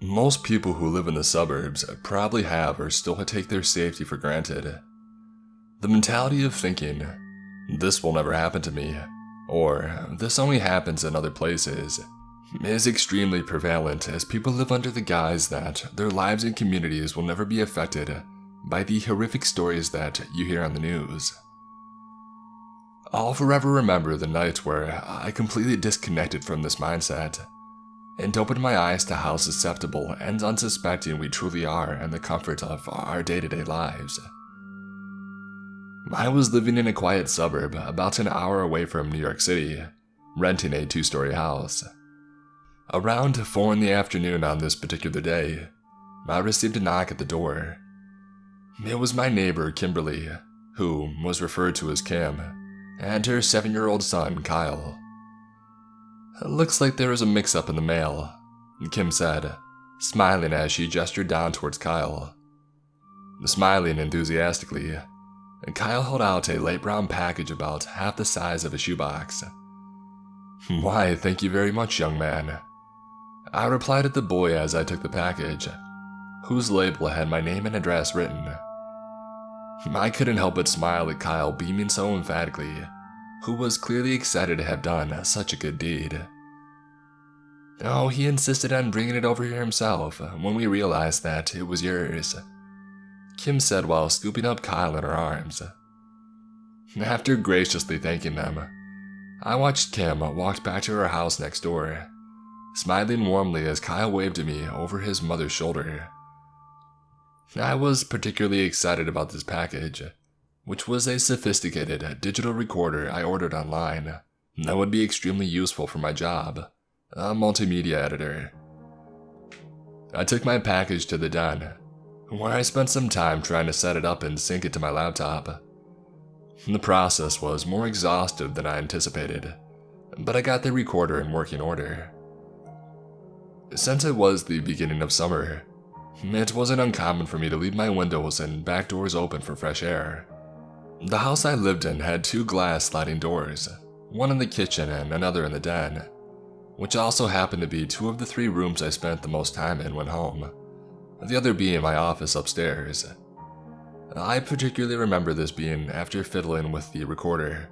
Most people who live in the suburbs probably have or still take their safety for granted. The mentality of thinking, this will never happen to me, or this only happens in other places, is extremely prevalent as people live under the guise that their lives and communities will never be affected by the horrific stories that you hear on the news. I'll forever remember the nights where I completely disconnected from this mindset and opened my eyes to how susceptible and unsuspecting we truly are in the comfort of our day-to-day lives. I was living in a quiet suburb about an hour away from New York City, renting a 2-story house. Around 4 in the afternoon on this particular day, I received a knock at the door. It was my neighbor, Kimberly, who was referred to as Kim, and her 7-year-old son, Kyle. "It looks like there is a mix-up in the mail," Kim said, smiling as she gestured down towards Kyle. Smiling enthusiastically, Kyle held out a light brown package about half the size of a shoebox. "Why, thank you very much, young man," I replied to the boy as I took the package, whose label had my name and address written. I couldn't help but smile at Kyle beaming so emphatically, who was clearly excited to have done such a good deed. "Oh, he insisted on bringing it over here himself when we realized that it was yours," Kim said while scooping up Kyle in her arms. After graciously thanking them, I watched Kim walk back to her house next door, smiling warmly as Kyle waved at me over his mother's shoulder. I was particularly excited about this package, which was a sophisticated digital recorder I ordered online that would be extremely useful for my job, a multimedia editor. I took my package to the den, where I spent some time trying to set it up and sync it to my laptop. The process was more exhaustive than I anticipated, but I got the recorder in working order. Since it was the beginning of summer, it wasn't uncommon for me to leave my windows and back doors open for fresh air. The house I lived in had 2 glass sliding doors, one in the kitchen and another in the den, which also happened to be 2 of the 3 rooms I spent the most time in when home, the other being my office upstairs. I particularly remember this being after fiddling with the recorder.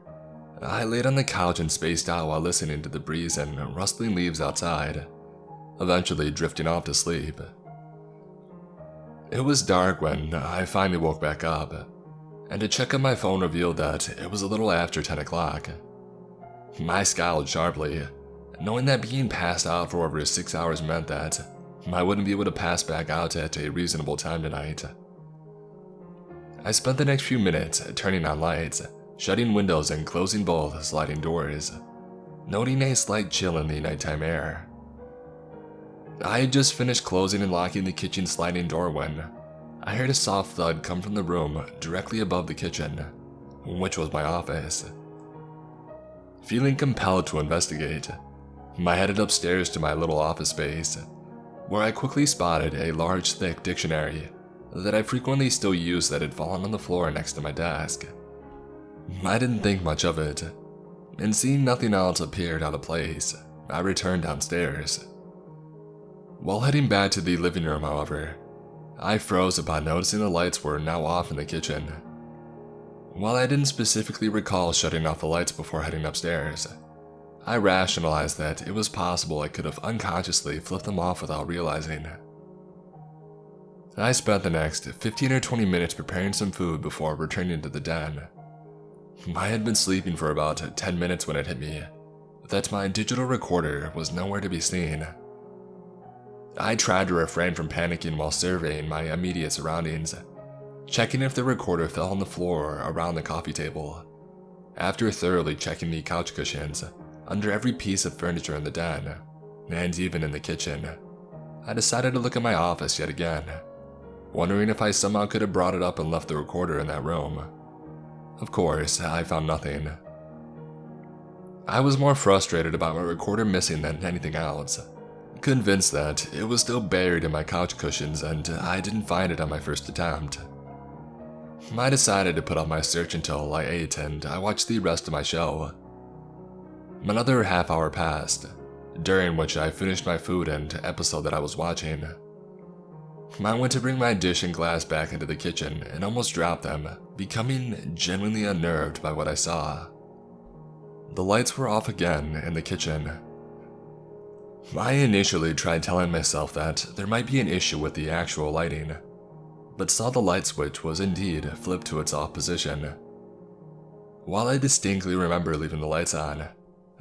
I laid on the couch and spaced out while listening to the breeze and rustling leaves outside, eventually drifting off to sleep. It was dark when I finally woke back up, and a check on my phone revealed that it was a little after 10 o'clock. I scowled sharply, knowing that being passed out for over 6 hours meant that I wouldn't be able to pass back out at a reasonable time tonight. I spent the next few minutes turning on lights, shutting windows and closing both sliding doors, noting a slight chill in the nighttime air. I had just finished closing and locking the kitchen sliding door when I heard a soft thud come from the room directly above the kitchen, which was my office. Feeling compelled to investigate, I headed upstairs to my little office space, where I quickly spotted a large, thick dictionary that I frequently still use that had fallen on the floor next to my desk. I didn't think much of it, and seeing nothing else appeared out of place, I returned downstairs. While heading back to the living room, however, I froze upon noticing the lights were now off in the kitchen. While I didn't specifically recall shutting off the lights before heading upstairs, I rationalized that it was possible I could have unconsciously flipped them off without realizing. I spent the next 15 or 20 minutes preparing some food before returning to the den. I had been sleeping for about 10 minutes when it hit me that my digital recorder was nowhere to be seen. I tried to refrain from panicking while surveying my immediate surroundings, checking if the recorder fell on the floor or around the coffee table. After thoroughly checking the couch cushions, under every piece of furniture in the den, and even in the kitchen, I decided to look at my office yet again, wondering if I somehow could have brought it up and left the recorder in that room. Of course, I found nothing. I was more frustrated about my recorder missing than anything else, convinced that it was still buried in my couch cushions and I didn't find it on my first attempt. I decided to put off my search until I ate and I watched the rest of my show. Another half hour passed, during which I finished my food and episode that I was watching. I went to bring my dish and glass back into the kitchen and almost dropped them, becoming genuinely unnerved by what I saw. The lights were off again in the kitchen. I initially tried telling myself that there might be an issue with the actual lighting, but saw the light switch was indeed flipped to its off position. While I distinctly remember leaving the lights on,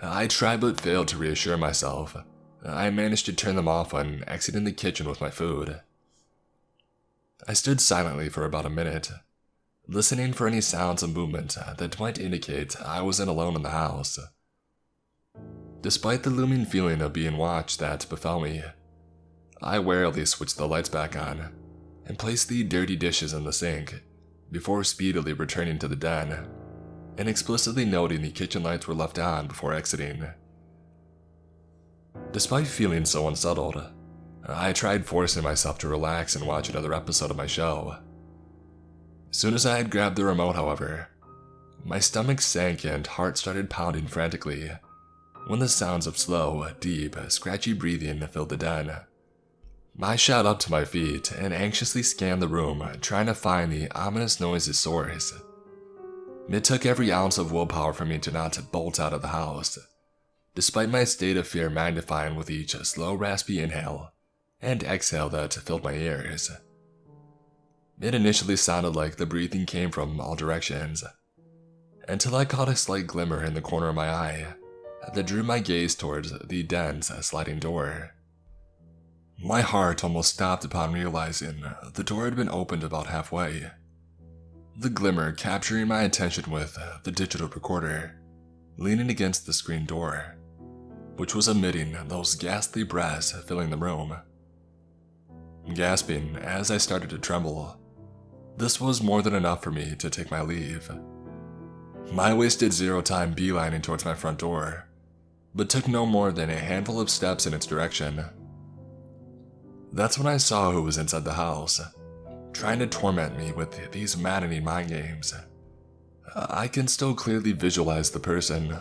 I tried but failed to reassure myself. I managed to turn them off when exiting the kitchen with my food. I stood silently for about a minute, listening for any sounds and movement that might indicate I wasn't alone in the house. Despite the looming feeling of being watched that befell me, I warily switched the lights back on and placed the dirty dishes in the sink before speedily returning to the den and explicitly noting the kitchen lights were left on before exiting. Despite feeling so unsettled, I tried forcing myself to relax and watch another episode of my show. Soon as I had grabbed the remote, however, my stomach sank and heart started pounding frantically when the sounds of slow, deep, scratchy breathing filled the den. I shot up to my feet and anxiously scanned the room, trying to find the ominous noise's source. It took every ounce of willpower for me to not bolt out of the house, despite my state of fear magnifying with each slow, raspy inhale and exhale that filled my ears. It initially sounded like the breathing came from all directions, until I caught a slight glimmer in the corner of my eye that drew my gaze towards the den's sliding door. My heart almost stopped upon realizing the door had been opened about halfway, the glimmer capturing my attention with the digital recorder leaning against the screen door, which was emitting those ghastly breaths filling the room. Gasping as I started to tremble, this was more than enough for me to take my leave. I wasted zero time beelining towards my front door, but took no more than a handful of steps in its direction. That's when I saw who was inside the house, trying to torment me with these maddening mind games. I can still clearly visualize the person,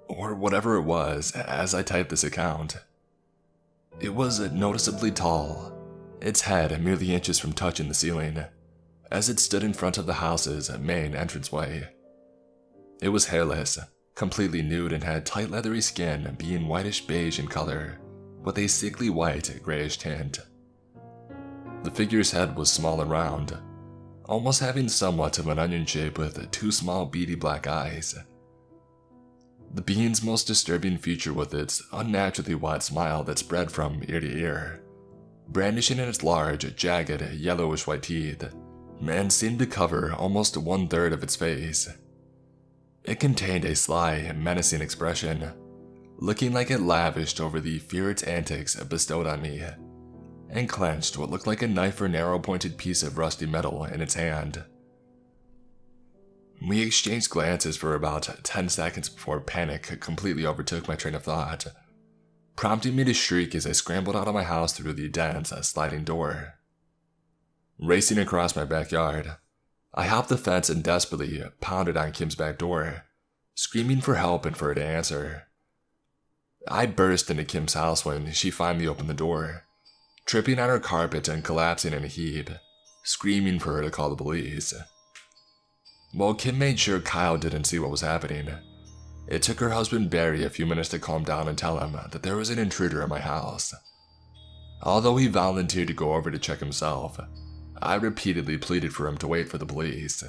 or whatever it was, as I typed this account. It was noticeably tall, its head merely inches from touching the ceiling, as it stood in front of the house's main entranceway. It was hairless, completely nude, and had tight leathery skin being whitish beige in color, with a sickly white grayish tint. The figure's head was small and round, almost having somewhat of an onion shape with two small beady black eyes. The being's most disturbing feature was its unnaturally wide smile that spread from ear to ear, brandishing in its large, jagged, yellowish white teeth, and seemed to cover almost 1/3 of its face. It contained a sly, menacing expression, looking like it lavished over the fear its antics bestowed on me, and clenched what looked like a knife or narrow-pointed piece of rusty metal in its hand. We exchanged glances for about 10 seconds before panic completely overtook my train of thought, prompting me to shriek as I scrambled out of my house through the dense sliding door. Racing across my backyard, I hopped the fence and desperately pounded on Kim's back door, screaming for help and for her to answer. I burst into Kim's house when she finally opened the door, tripping on her carpet and collapsing in a heap, screaming for her to call the police. While Kim made sure Kyle didn't see what was happening, it took her husband Barry a few minutes to calm down and tell him that there was an intruder in my house. Although he volunteered to go over to check himself, I repeatedly pleaded for him to wait for the police.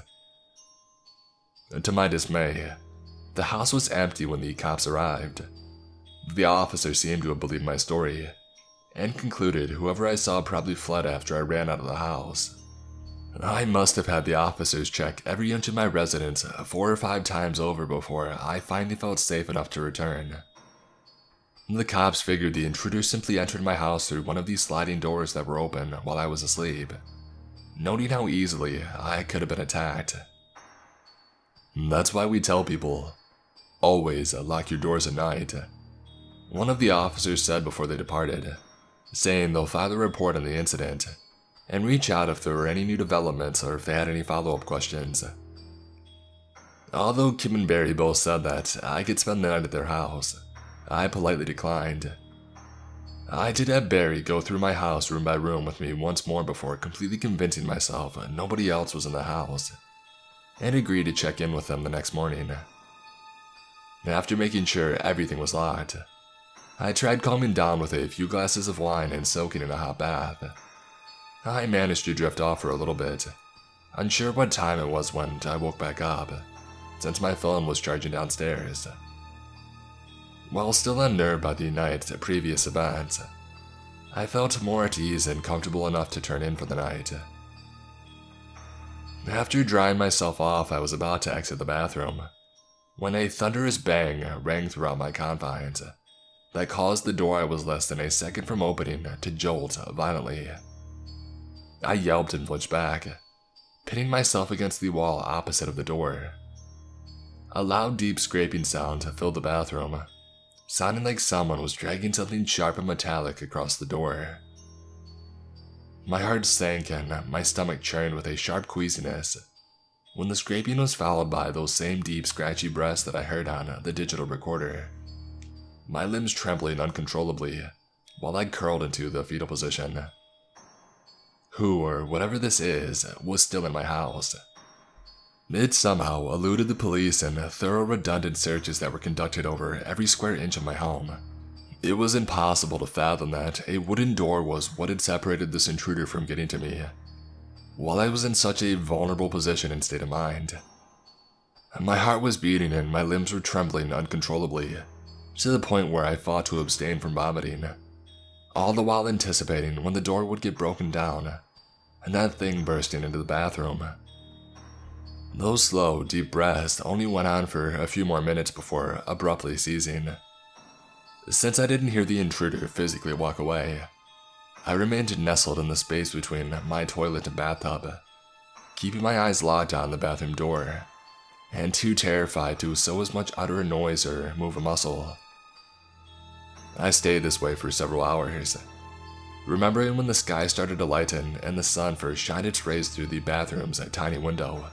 To my dismay, the house was empty when the cops arrived. The officer seemed to have believed my story, and concluded whoever I saw probably fled after I ran out of the house. I must have had the officers check every inch of my residence 4 or 5 times over before I finally felt safe enough to return. The cops figured the intruder simply entered my house through one of these sliding doors that were open while I was asleep, noting how easily I could have been attacked. That's why we tell people, always lock your doors at night, one of the officers said before they departed, saying they'll file a report on the incident and reach out if there were any new developments or if they had any follow-up questions. Although Kim and Barry both said that I could spend the night at their house, I politely declined, I did have Barry go through my house room by room with me once more before completely convincing myself nobody else was in the house, and agreed to check in with them the next morning. After making sure everything was locked, I tried calming down with a few glasses of wine and soaking in a hot bath. I managed to drift off for a little bit, unsure what time it was when I woke back up, since my phone was charging downstairs. While still unnerved by the night's previous events, I felt more at ease and comfortable enough to turn in for the night. After drying myself off, I was about to exit the bathroom when a thunderous bang rang throughout my confines that caused the door I was less than a second from opening to jolt violently. I yelped and flinched back, pinning myself against the wall opposite of the door. A loud, deep scraping sound filled the bathroom, sounding like someone was dragging something sharp and metallic across the door. My heart sank and my stomach churned with a sharp queasiness when the scraping was followed by those same deep, scratchy breaths that I heard on the digital recorder, my limbs trembling uncontrollably while I curled into the fetal position. Who, or whatever this is, was still in my house. It somehow eluded the police and thorough redundant searches that were conducted over every square inch of my home. It was impossible to fathom that a wooden door was what had separated this intruder from getting to me, while I was in such a vulnerable position and state of mind. My heart was beating and my limbs were trembling uncontrollably, to the point where I fought to abstain from vomiting, all the while anticipating when the door would get broken down and that thing bursting into the bathroom. Those slow, deep breaths only went on for a few more minutes before abruptly ceasing. Since I didn't hear the intruder physically walk away, I remained nestled in the space between my toilet and bathtub, keeping my eyes locked on the bathroom door, and too terrified to so as much utter a noise or move a muscle. I stayed this way for several hours, remembering when the sky started to lighten and the sun first shined its rays through the bathroom's tiny window.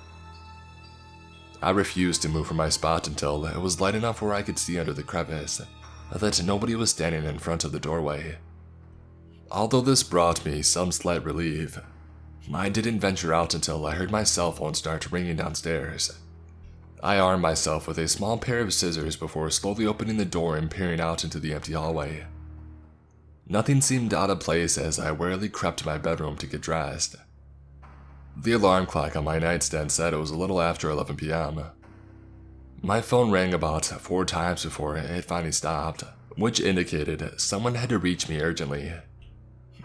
I refused to move from my spot until it was light enough where I could see under the crevice that nobody was standing in front of the doorway. Although this brought me some slight relief, I didn't venture out until I heard my cell phone start ringing downstairs. I armed myself with a small pair of scissors before slowly opening the door and peering out into the empty hallway. Nothing seemed out of place as I warily crept to my bedroom to get dressed. The alarm clock on my nightstand said it was a little after 11 p.m. My phone rang about 4 times before it finally stopped, which indicated someone had to reach me urgently.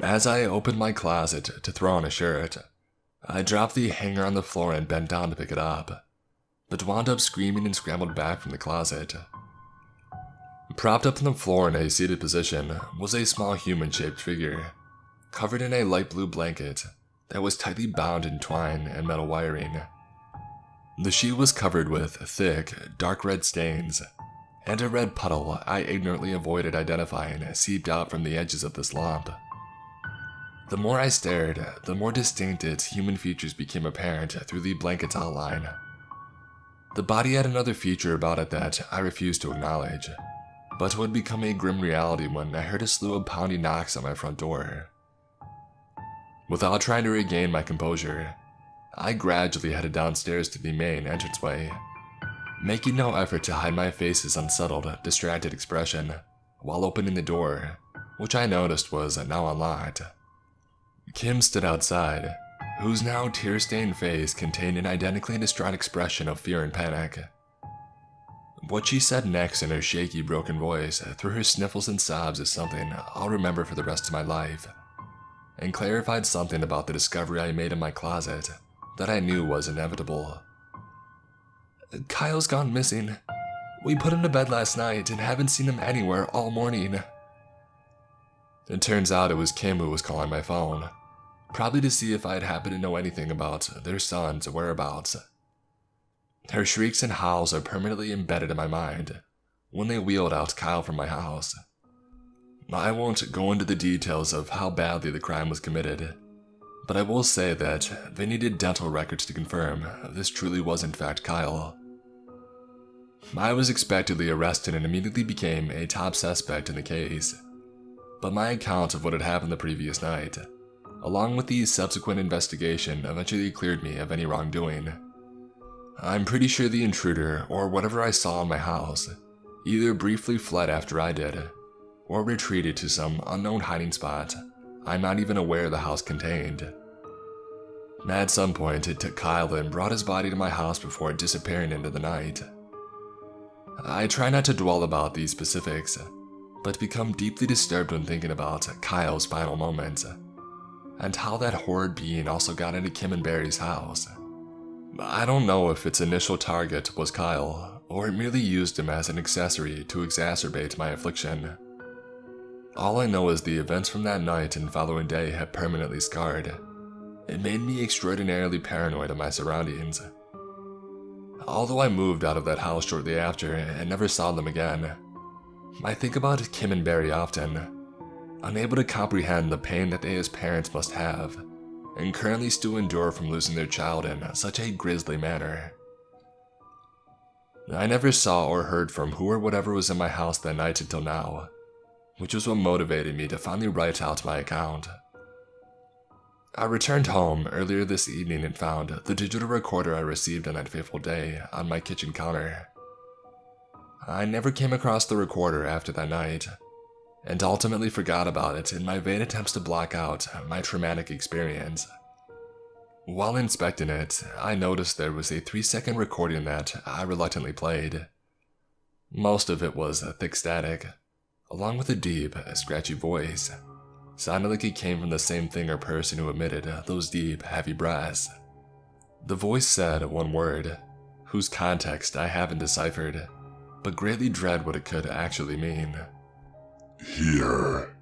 As I opened my closet to throw on a shirt, I dropped the hanger on the floor and bent down to pick it up, but wound up screaming and scrambled back from the closet. Propped up on the floor in a seated position was a small human-shaped figure, covered in a light blue blanket that was tightly bound in twine and metal wiring. The sheet was covered with thick, dark red stains, and a red puddle I ignorantly avoided identifying seeped out from the edges of this lump. The more I stared, the more distinct its human features became apparent through the blanket's outline. The body had another feature about it that I refused to acknowledge, but would become a grim reality when I heard a slew of pounding knocks on my front door. Without trying to regain my composure, I gradually headed downstairs to the main entranceway, making no effort to hide my face's unsettled, distracted expression while opening the door, which I noticed was now unlocked. Kim stood outside, whose now tear-stained face contained an identically distraught expression of fear and panic. What she said next in her shaky, broken voice through her sniffles and sobs is something I'll remember for the rest of my life, and clarified something about the discovery I made in my closet that I knew was inevitable. "Kyle's gone missing. We put him to bed last night and haven't seen him anywhere all morning." It turns out it was Kim who was calling my phone, probably to see if I'd happen to know anything about their son's whereabouts. Her shrieks and howls are permanently embedded in my mind when they wheeled out Kyle from my house. I won't go into the details of how badly the crime was committed, but I will say that they needed dental records to confirm this truly was in fact Kyle. I was expectedly arrested and immediately became a top suspect in the case, but my account of what had happened the previous night, along with the subsequent investigation, eventually cleared me of any wrongdoing. I'm pretty sure the intruder, or whatever I saw in my house, either briefly fled after I did, or retreated to some unknown hiding spot I'm not even aware the house contained. At some point, it took Kyle and brought his body to my house before disappearing into the night. I try not to dwell about these specifics, but become deeply disturbed when thinking about Kyle's final moments, and how that horrid being also got into Kim and Barry's house. I don't know if its initial target was Kyle, or it merely used him as an accessory to exacerbate my affliction. All I know is the events from that night and following day have permanently scarred. It made me extraordinarily paranoid of my surroundings. Although I moved out of that house shortly after and never saw them again, I think about Kim and Barry often, unable to comprehend the pain that they as parents must have, and currently still endure from losing their child in such a grisly manner. I never saw or heard from who or whatever was in my house that night until now, which was what motivated me to finally write out my account. I returned home earlier this evening and found the digital recorder I received on that fateful day on my kitchen counter. I never came across the recorder after that night, and ultimately forgot about it in my vain attempts to block out my traumatic experience. While inspecting it, I noticed there was a 3-second recording that I reluctantly played. Most of it was thick static, along with a deep, scratchy voice. Sounded like it came from the same thing or person who emitted those deep, heavy breaths. The voice said one word, whose context I haven't deciphered, but greatly dread what it could actually mean. Here.